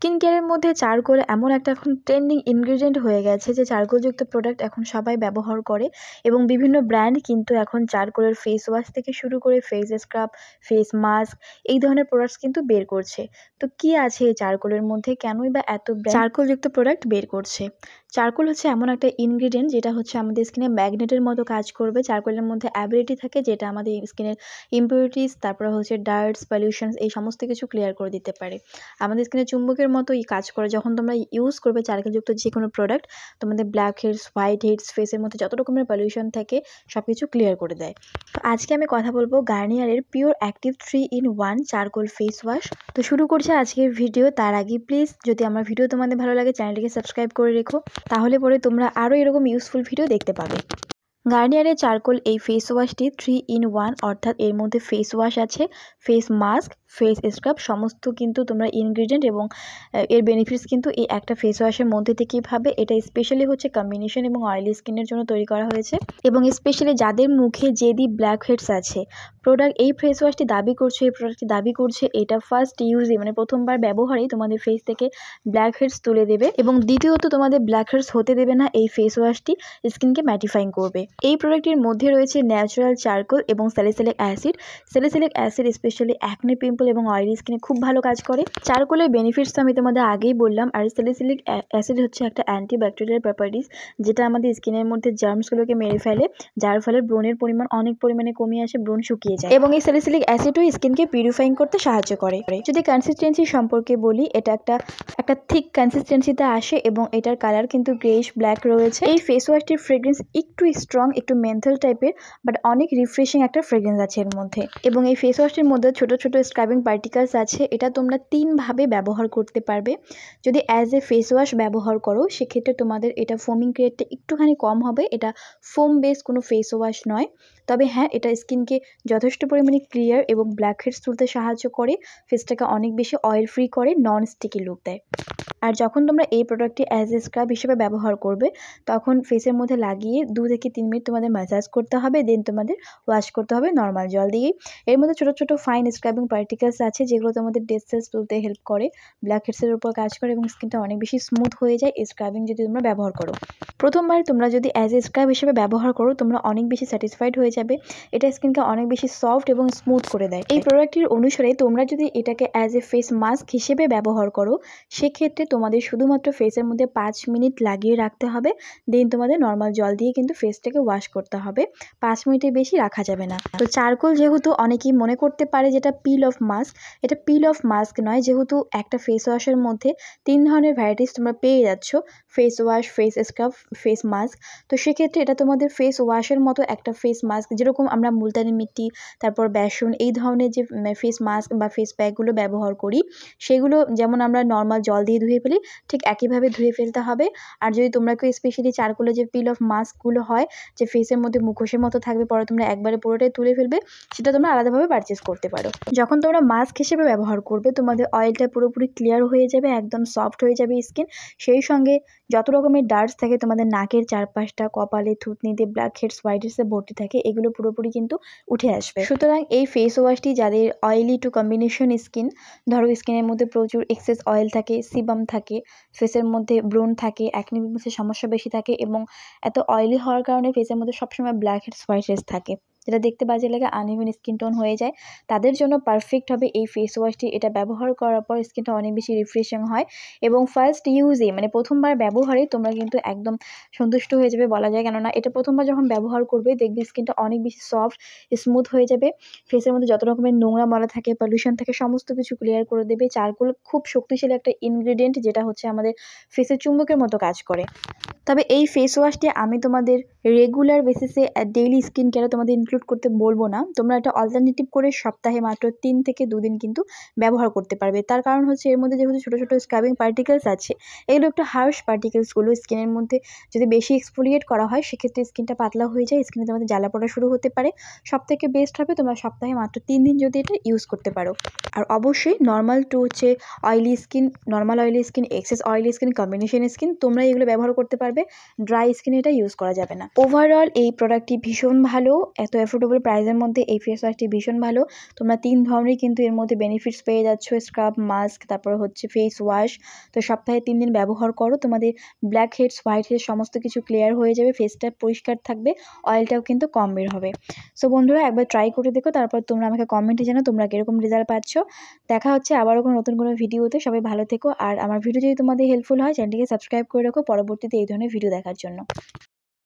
Skin কেয়ারের মধ্যে charcoal এমন একটা এখন ট্রেন্ডিং ইনগ্রিডিয়েন্ট হয়ে গেছে যে চারকোলযুক্ত প্রোডাক্ট এখন সবাই ব্যবহার করে এবং বিভিন্ন ব্র্যান্ড কিন্তু এখন চারকোলের ফেস ওয়াশ থেকে শুরু করে ফেস স্ক্রাব, ফেস মাস্ক এই ধরনের প্রোডাক্টস কিন্তু বের করছে। তো কি আছে এই চারকোলের মধ্যে, কেনই বা এত চারকোলযুক্ত প্রোডাক্ট বের করছে? চারকোল হচ্ছে এমন একটা ইনগ্রিডিয়েন্ট যেটা হচ্ছে আমাদের স্কিনে ম্যাগনেটের মতো কাজ করবে। চারকোলের মধ্যে অ্যাবিলিটি থাকে যেটা আমাদের স্কিনের ইমপিউরিটিস, তারপরে হচ্ছে ডার্টস, পলিউশনস এই সমস্ত কিছু ক্লিয়ার করে দিতে পারে। আমাদের স্কিনে চুম্বকের মতোই কাজ করে। যখন তোমরা ইউজ করবে চারকোলযুক্ত যে কোনো প্রোডাক্ট, তোমাদের ব্ল্যাক হেডস, হোয়াইট হেডস, ফেসের মধ্যে যত রকমের পলিউশন থাকে সব কিছু ক্লিয়ার করে দেয়। তো আজকে আমি কথা বলবো গার্নিয়ারের pure active 3-in-1 charcoal face wash. তো শুরু করছি আজকের ভিডিও। তার আগে প্লিজ যদি আমার ভিডিও তোমাদের ভালো লাগে চ্যানেলটিকে সাবস্ক্রাইব করে রেখো, তাহলে পরে তোমরা আরও এরকম ইউজফুল ভিডিও দেখতে পাবে। গার্নিয়ারের চারকোল এই ফেস ওয়াশটি 3-in-1, অর্থাৎ এর মধ্যে ফেস ওয়াশ আছে, ফেস মাস্ক, ফেস স্ক্রাব সমস্ত কিন্তু তোমরা ইনগ্রিডিয়েন্ট এবং এর বেনিফিটস কিন্তু এই একটা ফেস ওয়াশের মধ্যে থেকেই পাবে। এটা স্পেশালি হচ্ছে কম্বিনেশন এবং অয়েলি স্কিনের জন্য তৈরি করা হয়েছে এবং স্পেশালি যাদের মুখে জেদি ব্ল্যাক হেডস আছে, এই ফেস ওয়াশটি এই প্রোডাক্টটি দাবি করছে এটা ফার্স্ট ইউজে মানে প্রথমবার ব্যবহারেই তোমাদের ফেস থেকে ব্ল্যাক হেডস তুলে দেবে এবং দ্বিতীয়ত তোমাদের ব্ল্যাক হেডস হতে দেবে না। এই ফেস ওয়াশটি স্কিনকে ম্যাটিফাইং করবে। এই প্রোডাক্টটির মধ্যে রয়েছে ন্যাচারাল চারকোল এবং salicylic acid. Salicylic acid specially acne, pimple এবং অয়েলি স্কিনে খুব ভালো কাজ করে। চারকোলের বেনিফিটস তো আমি তোমাদের আগেই বললাম। আর স্যালিসিলিক অ্যাসিড হচ্ছে একটা অ্যান্টিব্যাকটেরিয়াল প্রপার্টিস যেটা আমাদের স্কিনের মধ্যে জার্মসগুলোকে মেরে ফেলে, যার ফলে ব্রণের পরিমাণ অনেক পরিমাণে কমে আসে, ব্রণ শুকিয়ে যায় এবং এই স্যালিসিলিক অ্যাসিডও স্কিনকে পিউরিফাইং করতে সাহায্য করে। যদি কনসিস্টেন্সি সম্পর্কে বলি, এটা একটা থিক কনসিস্টেন্সিতে আসে এবং এটার কালার কিন্তু গ্রেইশ ব্ল্যাক রয়েছে। এই ফেস ওয়াশটির ফ্রেগ্রেন্স একটু স্ট্রং, একটু মেন্থল টাইপের, বাট অনেক রিফ্রেশিং একটা ফ্রেগ্রেন্স আছে এর মধ্যে। এবং এই ফেস ওয়াশটির মধ্যে ছোট ছোট স্ক্রাবিং পার্টিকেলস আছে। এটা তোমরা 3ভাবে ব্যবহার করতে পারবে। যদি অ্যাজ এ ফেস ওয়াশ ব্যবহার করো সেক্ষেত্রে তোমাদের এটা ফোমিং ক্রিয়েটটা একটুখানি কম হবে। এটা ফোম বেস কোনো ফেস ওয়াশ নয়, তবে হ্যাঁ এটা স্কিনকে যথেষ্ট পরিমাণে ক্লিয়ার এবং ব্ল্যাক হেডস তুলতে সাহায্য করে, ফেসটাকে অনেক বেশি অয়েল ফ্রি করে, নন স্টিকি লুক দেয়। আর যখন তোমরা এই প্রোডাক্টটি অ্যাজ এ স্ক্রাব হিসেবে ব্যবহার করবে তখন ফেসের মধ্যে লাগিয়ে 2 থেকে 3 মিনিট তোমাদের ম্যাসাজ করতে হবে, দেন তোমাদের ওয়াশ করতে হবে নর্মাল জল দিয়েই। এর মধ্যে ছোটো ছোটো ফাইন স্ক্রাবিং পার্টিকেলস আছে যেগুলো তোমাদের ডেড সেলস তুলতে হেল্প করে, ব্ল্যাক হেডসের উপর কাজ করে এবং স্কিনটা অনেক বেশি স্মুথ হয়ে যায় এই স্ক্রাবিং যদি তোমরা ব্যবহার করো। প্রথমবার তোমরা যদি অ্যাজ এ স্ক্রাব হিসেবে ব্যবহার করো তোমরা অনেক বেশি স্যাটিসফাইড হয়ে যাবে। এটা স্কিনকে অনেক বেশি সফট এবং স্মুথ করে দেয়। এই প্রোডাক্টটির অনুসারে তোমরা যদি এটাকে অ্যাজ এ ফেস মাস্ক হিসেবে ব্যবহার করো সেক্ষেত্রে তোমাদের শুধুমাত্র ফেসের মধ্যে 5 মিনিট লাগিয়ে রাখতে হবে, দেন তোমাদের নর্মাল জল দিয়ে কিন্তু ফেসটাকে ওয়াশ করতে হবে। 5 মিনিটের বেশি রাখা যাবে না। তো চারকোল যেহেতু অনেকেই মনে করতে পারে যেটা পিল অফ মাস্ক, এটা পিল অফ মাস্ক নয়। যেহেতু একটা ফেস ওয়াশের মধ্যে 3 ধরনের ভ্যারাইটিস তোমরা পেয়ে যাচ্ছ, face wash, face scrub, face mask, তো সেক্ষেত্রে এটা তোমাদের ফেস ওয়াশের মতো একটা ফেস মাস্ক। যেরকম আমরা মুলতানি মিট্টি, তারপর বেসন এই ধরনের যে ফেস মাস্ক বা ফেস প্যাকগুলো ব্যবহার করি সেগুলো যেমন আমরা নর্মাল জল দিয়ে ধুয়ে ফেলি ঠিক একইভাবে ধুয়ে ফেলতে হবে। আর যদি তোমরা কেউ স্পেশালি চারকোলের যে পিল অফ মাস্কগুলো হয় যে ফেসের মধ্যে মুখোশের মতো থাকবে, পরে তোমরা একবারে পুরোটাই তুলে ফেলবে, সেটা তোমরা আলাদাভাবে পারচেস করতে পারো। যখন তোমরা মাস্ক হিসেবে ব্যবহার করবে তোমাদের অয়েলটা পুরোপুরি ক্লিয়ার হয়ে যাবে, একদম সফট হয়ে যাবে স্কিন। সেই সঙ্গে যত রকমের ডার্টস থাকে তোমাদের নাকের চারপাশটা, কপালে, থুতনিতে ব্ল্যাক হেডস, হোয়াইট হেডসে ভর্তি থাকে, এগুলো পুরোপুরি কিন্তু উঠে আসবে। সুতরাং এই ফেস ওয়াশটি যাদের অয়েলি টু কম্বিনেশন স্কিন, ধরো স্কিনের মধ্যে প্রচুর এক্সেস অয়েল থাকে, সিবাম থাকে, ফেসের মধ্যে ব্রণ থাকে, অ্যাকনে পিম্পলসের সমস্যা বেশি থাকে এবং এত অয়েলি হওয়ার কারণে ফেসের মধ্যে সবসময় ব্ল্যাক হেডস, হোয়াইট হেডস থাকে, যেটা দেখতে বাজে লাগে, আনইভেন স্কিন টোন হয়ে যায়, তাদের জন্য পারফেক্ট হবে এই ফেস ওয়াশটি। এটা ব্যবহার করার পর স্কিনটা অনেক বেশি রিফ্রেশিং হয় এবং ফার্স্ট ইউজে মানে প্রথমবার ব্যবহারে তোমরা কিন্তু একদম সন্তুষ্ট হয়ে যাবে বলা যায়। কেননা এটা প্রথমবার যখন ব্যবহার করবে দেখবে স্কিনটা অনেক বেশি সফট, স্মুথ হয়ে যাবে। ফেসের মধ্যে যত রকমের নোংরা ময়লা থাকে, পলিউশন থাকে, সমস্ত কিছু ক্লিয়ার করে দেবে। চারকোল খুব শক্তিশালী একটা ইনগ্রিডিয়েন্ট যেটা হচ্ছে আমাদের ফেসের চুম্বকের মতো কাজ করে। তবে এই ফেস ওয়াশটি আমি তোমাদের রেগুলার বেসিসে ডেইলি স্কিন কেয়ারে তোমাদের ইনক্লুড করতে বলবো না। তোমরা এটা অল্টারনেটিভ করে সপ্তাহে মাত্র 3 থেকে 2 দিন কিন্তু ব্যবহার করতে পারবে। তার কারণ হচ্ছে এর মধ্যে যেহেতু ছোটো ছোটো স্ক্রাবিং পার্টিকেলস আছে, এগুলো একটু হার্শ পার্টিকেলসগুলো স্কিনের মধ্যে যদি বেশি এক্সফোলিয়েট করা হয় সেক্ষেত্রে স্কিনটা পাতলা হয়ে যায়, স্কিনে তোমাদের জ্বালা পড়া শুরু হতে পারে। সবথেকে বেস্ট হবে তোমরা সপ্তাহে মাত্র 3 দিন যদি এটা ইউজ করতে পারো। আর অবশ্যই normal oily skin, excess oily skin, combination skin তোমরা এগুলো ব্যবহার করতে পারবে। যাবে, ড্রাই স্কিনে এটা ইউজ করা যাবে না। ওভারঅল এই প্রোডাক্টটি ভীষণ ভালো, এত অ্যাফোর্ডেবল প্রাইসের মধ্যে এই ফেস ওয়াশটি ভীষণ ভালো। তোমরা 3 ধরনের কিন্তু এর মধ্যে বেনিফিটস পেয়ে যাচ্ছ, স্ক্রাব, মাস্ক, তারপর হচ্ছে ফেস ওয়াশ। তো সপ্তাহে 3 দিন ব্যবহার করো, তোমাদের ব্ল্যাক হেডস, হোয়াইট হেডস সমস্ত কিছু ক্লিয়ার হয়ে যাবে, ফেসটা পরিষ্কার থাকবে, অয়েলটাও কিন্তু কম বের হবে। সো বন্ধুরা একবার ট্রাই করে দেখো, তারপর তোমরা আমাকে কমেন্টে জানাও তোমরা কীরকম রেজাল্ট পাচ্ছ। দেখা হচ্ছে আবারও নতুন কোনো ভিডিওতে। সবাই ভালো থেকো, আর আমার ভিডিও যদি তোমাদের হেল্পফুল হয় চ্যানেলটিকে সাবস্ক্রাইব করে রাখো পরবর্তীতে এই ধরনের ভিডিও দেখার জন্য।